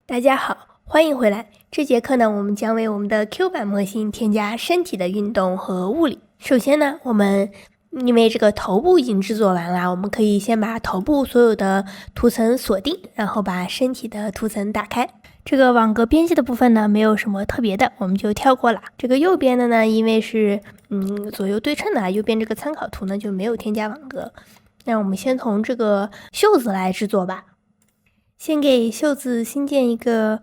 大家好，欢迎回来。这节课呢，我们将为我们的 Q 版模型添加身体的运动和物理。首先呢，我们因为这个头部已经制作完了，我们可以先把头部所有的图层锁定，然后把身体的图层打开。这个网格编辑的部分呢，没有什么特别的，我们就跳过了。这个右边的呢，因为是左右对称的，右边这个参考图呢就没有添加网格。那我们先从这个袖子来制作吧。先给袖子新建一个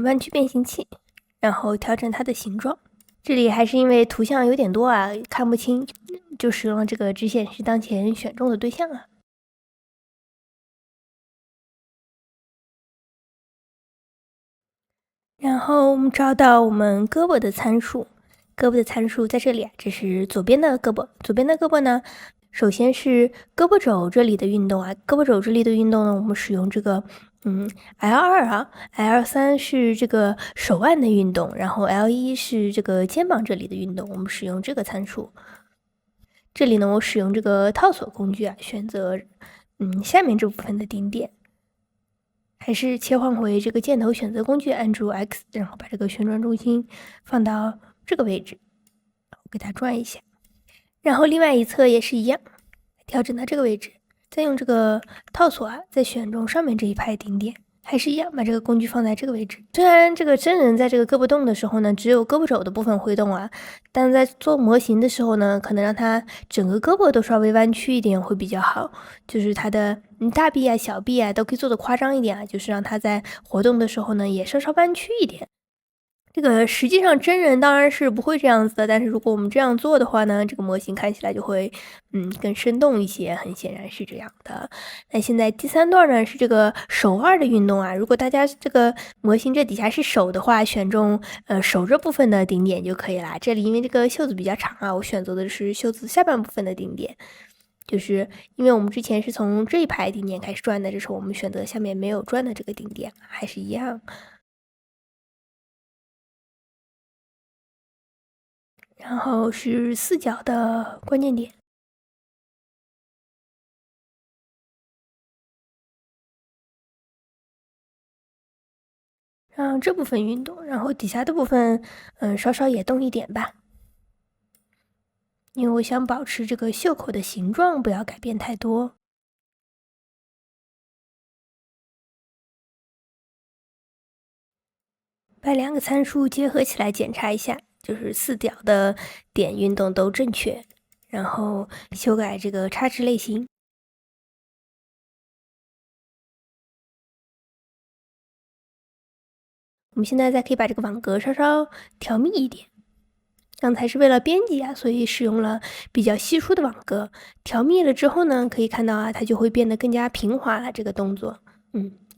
弯曲变形器，然后调整它的形状。这里还是因为图像有点多啊，看不清，就使用了这个只显示当前选中的对象啊。然后我们找到我们胳膊的参数，胳膊的参数在这里啊，这是左边的胳膊，左边的胳膊呢，首先是胳膊肘这里的运动啊，胳膊肘这里的运动呢，我们使用这个L2啊 ，L3是这个手腕的运动，然后 L1是这个肩膀这里的运动，我们使用这个参数。这里呢，我使用这个套索工具啊，选择下面这部分的顶点。还是切换回这个箭头选择工具，按住 X， 然后把这个旋转重心放到这个位置，给它转一下。然后另外一侧也是一样，调整到这个位置，再用这个套索啊，再选中上面这一排顶点，还是一样，把这个工具放在这个位置。虽然这个真人在这个胳膊动的时候呢，只有胳膊肘的部分会动啊，但在做模型的时候呢，可能让它整个胳膊都稍微弯曲一点会比较好，就是它的大臂啊、小臂啊都可以做的夸张一点啊，就是让它在活动的时候呢也稍稍弯曲一点。这个实际上真人当然是不会这样子的，但是如果我们这样做的话呢，这个模型看起来就会更生动一些，很显然是这样的。那现在第三段呢是这个手腕的运动啊，如果大家这个模型这底下是手的话，选中手这部分的顶点就可以啦。这里因为这个袖子比较长啊，我选择的是袖子下半部分的顶点。就是因为我们之前是从这一排顶点开始转的，这时候我们选择下面没有转的这个顶点，还是一样。然后是四角的关键点，让这部分运动，然后底下的部分，稍稍也动一点吧，因为我想保持这个袖口的形状不要改变太多。把两个参数结合起来检查一下，就是四角的点运动都正确，然后修改这个差值类型。我们现在再可以把这个网格稍稍调密一点。刚才是为了编辑啊，所以使用了比较稀疏的网格。调密了之后呢，可以看到啊，它就会变得更加平滑了。这个动作，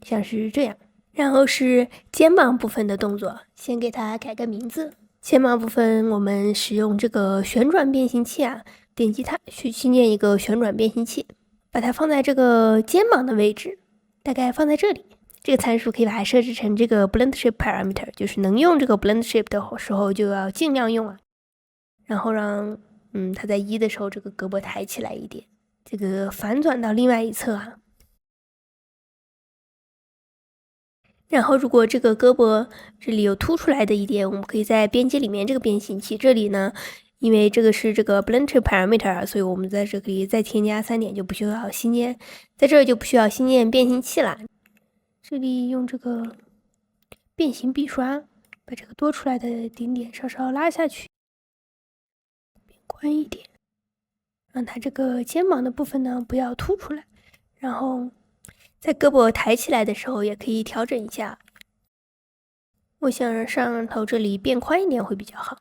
像是这样。然后是肩膀部分的动作，先给它改个名字。肩膀部分我们使用这个旋转变形器啊，点击它去新建一个旋转变形器，把它放在这个肩膀的位置，大概放在这里。这个参数可以把它设置成这个 blend shape parameter， 就是能用这个 blend shape 的时候就要尽量用啊。然后让它在1的时候这个胳膊抬起来一点，这个反转到另外一侧啊。然后如果这个胳膊这里有凸出来的一点，我们可以在编辑里面这个变形器这里呢，因为这个是这个 blend shape parameter， 所以我们在这里再添加3点，就不需要新建，在这就不需要新建变形器了。这里用这个变形笔刷把这个多出来的顶点稍稍拉下去，变宽一点，让它这个肩膀的部分呢不要凸出来，然后在胳膊抬起来的时候也可以调整一下。我想让上头这里变宽一点会比较好，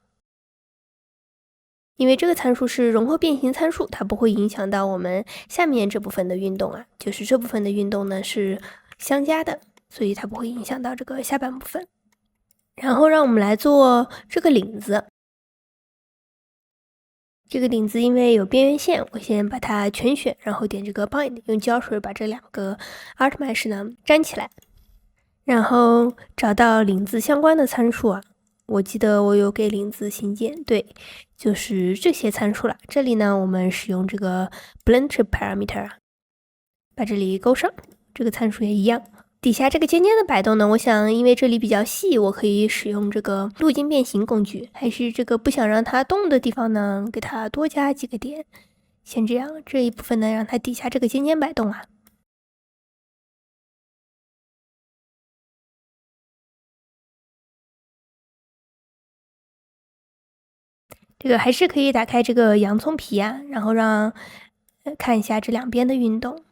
因为这个参数是融合变形参数，它不会影响到我们下面这部分的运动啊，就是这部分的运动呢是相加的，所以它不会影响到这个下半部分。然后让我们来做这个领子。这个领子因为有边缘线，我先把它全选，然后点这个 bind， 用胶水把这两个 art mesh 呢粘起来，然后找到领子相关的参数啊。我记得我有给领子新建，对，就是这些参数了。这里呢，我们使用这个 blend shape parameter， 把这里勾上，这个参数也一样，底下这个尖尖的摆动呢，我想因为这里比较细，我可以使用这个路径变形工具，还是这个不想让它动的地方呢，给它多加几个点。先这样，这一部分呢，让它底下这个尖尖摆动啊。这个还是可以打开这个洋葱皮啊，然后让看一下这两边的运动，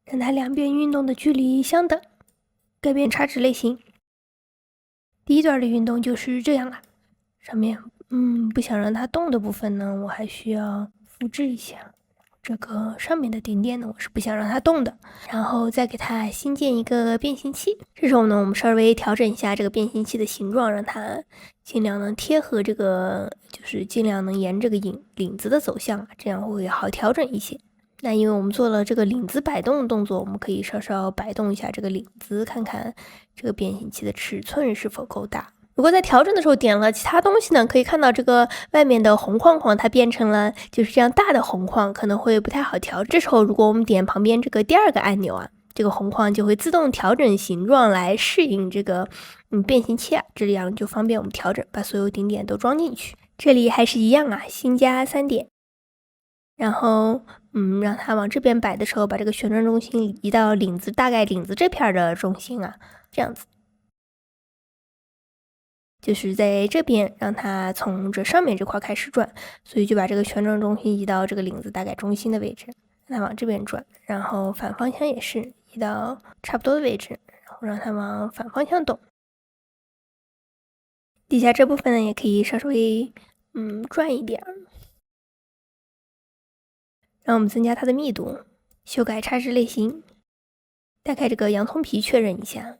让它两边运动的距离相等，改变插值类型。第一段的运动就是这样啦，上面不想让它动的部分呢，我还需要复制一下。这个上面的顶点呢，我是不想让它动的，然后再给它新建一个变形器。这时候呢，我们稍微调整一下这个变形器的形状，让它尽量能贴合这个，就是尽量能沿这个领子的走向啊，这样会好调整一些。那因为我们做了这个领子摆动的动作，我们可以稍稍摆动一下这个领子，看看这个变形器的尺寸是否够大。如果在调整的时候点了其他东西呢，可以看到这个外面的红框框它变成了就是这样大的红框，可能会不太好调。这时候如果我们点旁边这个第二个按钮啊，这个红框就会自动调整形状来适应这个变形器啊，这样就方便我们调整，把所有顶点都装进去。这里还是一样啊，新加3点，然后让它往这边摆的时候，把这个旋转中心移到大概领子这片的中心啊，这样子。就是在这边让它从这上面这块开始转，所以就把这个旋转中心移到这个领子大概中心的位置，让它往这边转，然后反方向也是移到差不多的位置，然后让它往反方向动。底下这部分呢也可以稍微转一点，让我们增加它的密度，修改插值类型，打开这个洋葱皮确认一下。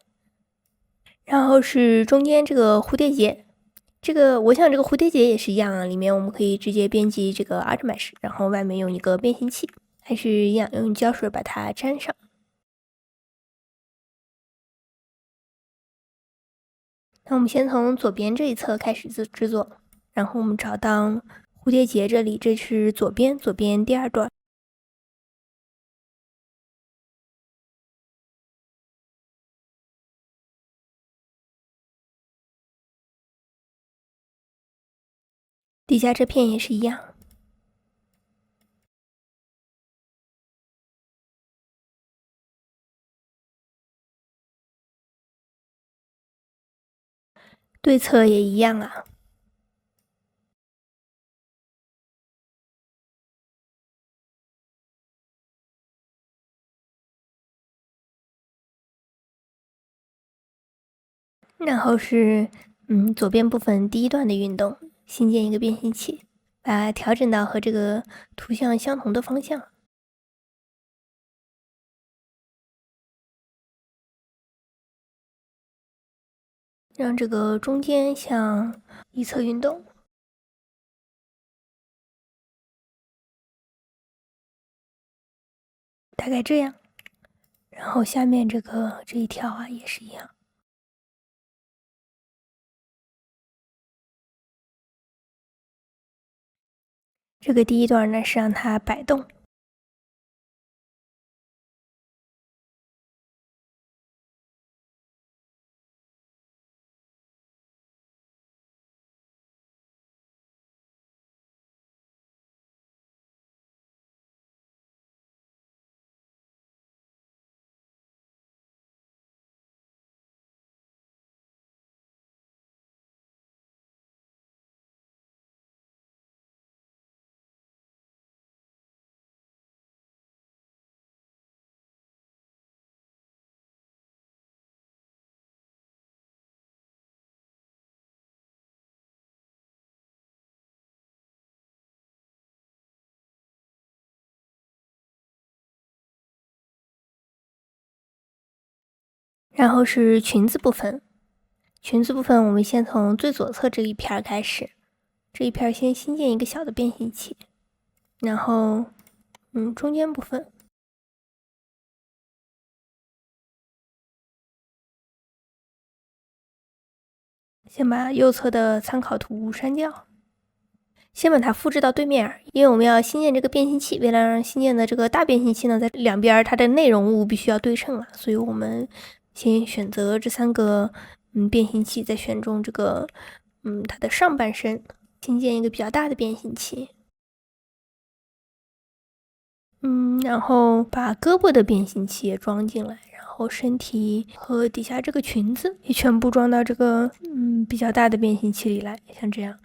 然后是中间这个蝴蝶结，这个我想这个蝴蝶结也是一样啊，里面我们可以直接编辑这个 Artemesh， 然后外面用一个变形器，还是一样用胶水把它粘上。那我们先从左边这一侧开始制作，然后我们找到蝴蝶结这里，这是左边第二段。底下这片也是一样。对侧也一样啊。然后是左边部分第一段的运动，新建一个变形器，把它调整到和这个图像相同的方向。让这个中间向一侧运动，大概这样。然后下面这一条啊也是一样。这个第一段呢是让它摆动，然后是裙子部分。裙子部分我们先从最左侧这一片开始，这一片先新建一个小的变形器，然后中间部分。先把右侧的参考图删掉，先把它复制到对面，因为我们要新建这个变形器，为了让新建的这个大变形器呢，在两边它的内容物必须要对称啊，所以我们先选择这3个变形器，再选中这个它的上半身，新建一个比较大的变形器。然后把胳膊的变形器也装进来，然后身体和底下这个裙子也全部装到这个比较大的变形器里来，像这样。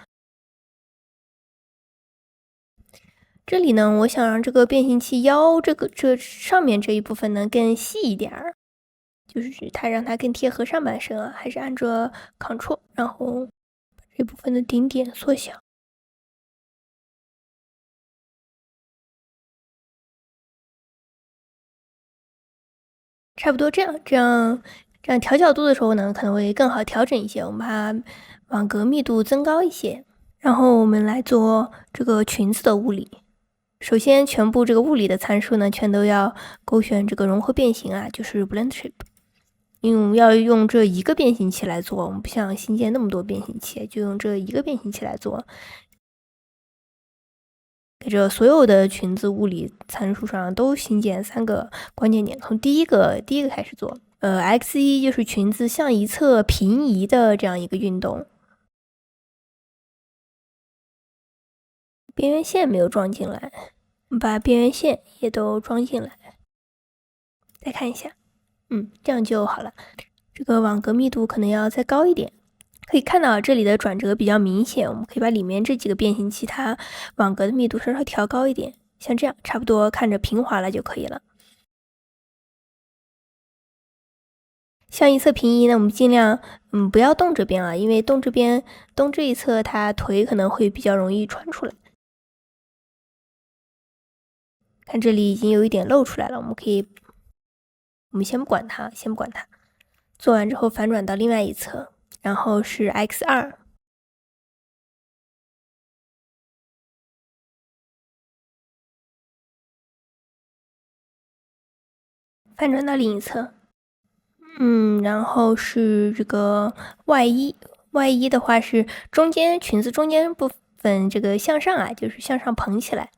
这里呢，我想让这个变形器腰这上面这一部分呢更细一点儿，就是让它更贴合上半身啊，还是按着 Ctrl， 然后把这部分的顶点缩小。差不多这样调角度的时候呢，可能会更好调整一些。我们把它网格密度增高一些，然后我们来做这个裙子的物理。首先，全部这个物理的参数呢，全都要勾选这个融合变形啊，就是 Blend Shape。因为我们要用这一个变形器来做，我们不像新建那么多变形器，就用这一个变形器来做。在这所有的裙子物理参数上都新建3个关键点，从第一个开始做。X1 就是裙子向一侧平移的这样一个运动。边缘线没有装进来，我们把边缘线也都装进来。再看一下，这样就好了。这个网格密度可能要再高一点。可以看到这里的转折比较明显，我们可以把里面这几个变形器它网格的密度稍稍调高一点，像这样差不多看着平滑了就可以了。向一侧平移呢，我们尽量不要动这边啊，因为动这一侧它腿可能会比较容易穿出来。看这里已经有一点露出来了，我们先不管它，做完之后反转到另外一侧，然后是 X2。反转到另一侧，然后是这个 Y1 的话是裙子中间部分这个向上啊，就是向上捧起来。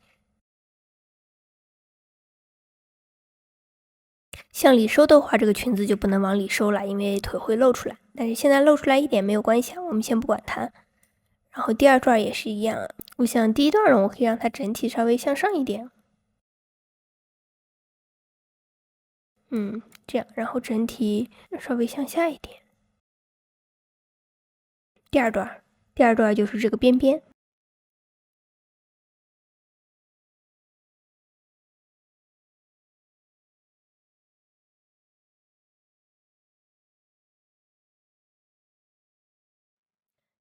向里收的话，这个裙子就不能往里收了，因为腿会露出来。但是现在露出来一点没有关系啊，我们先不管它。然后第2段也是一样，我想第1段呢，我可以让它整体稍微向上一点。这样，然后整体稍微向下一点。第二段就是这个边边。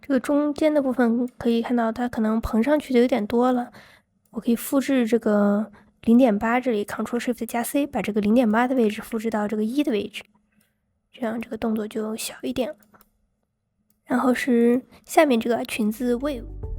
这个中间的部分可以看到它可能膨上去的有点多了，我可以复制这个0.8，这里 Ctrl+Shift+C 把这个0.8的位置复制到这个1的位置，这样这个动作就小一点了。然后是下面这个裙子 Wave。